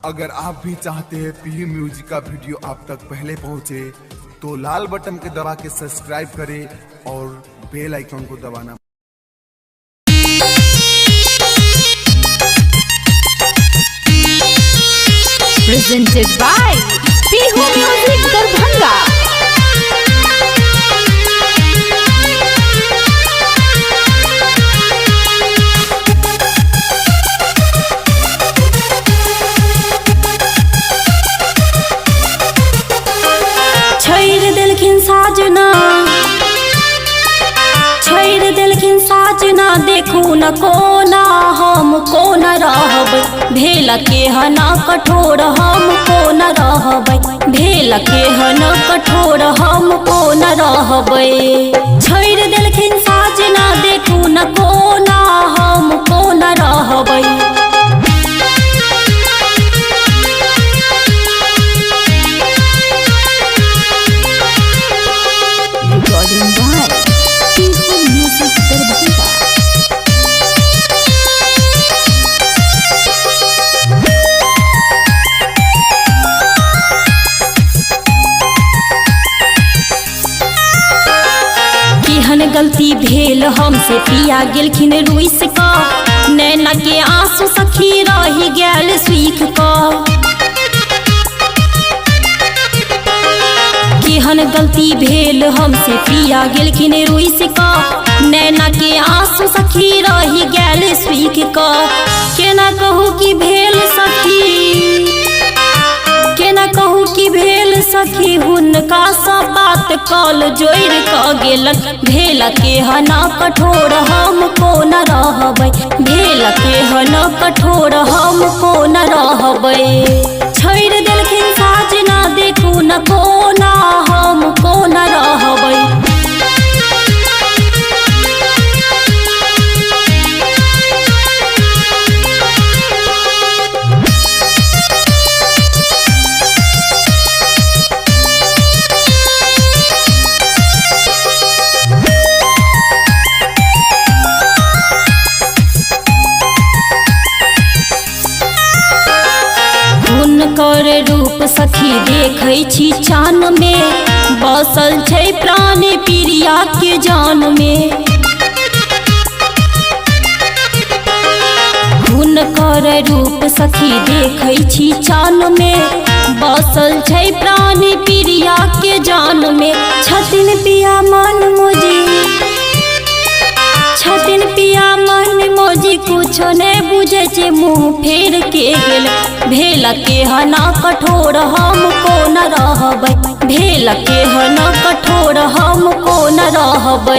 अगर आप भी चाहते हैं पी म्यूजिक का वीडियो आप तक पहले पहुंचे तो लाल बटन के दबा के सब्सक्राइब करें और बेल आइकन को दबाना। Presented by Pihu Music Darbhanga। छोड़ दिलखिन साजना देखू न कोना हम कोन रहब भेल के हना कठोर हम कोन रहब भेल के हना कठोर हम कोन रहब। छोड़ दिलखिन साजना देखू न कोना हम कोन रहब। Recording by Pihu Music Darbhanga। केहन गलती भेल हमसे पिया गेलखिन रुइस का नैना के आंसू सखी रही गेल सुख का। केहन गलती भेल हमसे पिया गेलखिन रुइस का नैना के आंसू सखी रही गेल सुख का। केना कहू कि भेल सखी केना कहू कि भेल सखी हुनका सब बात कल जोड़ क गेलन भेल के हना कठोर हम कोन रहब भेल के हना कठोर हम कोन रहब। छोड़ दिलखिन साजना देखू न कोना हम कोन रहब। हुनकर रूप सखी देखै छी चान में बसल छै प्राण प्रिया के जान में। हुनकर रूप सखी देखै छी चान में बसल छै प्राण प्रिया के जान में। छथिन पिया मन मोजी छथिन पिया मन मोजी कुछो नहीं बुझे छे मुँह फेर के गेल भेल के हना कठोर हम कोन रहब भेल के हना कठोर हम कोन रहब।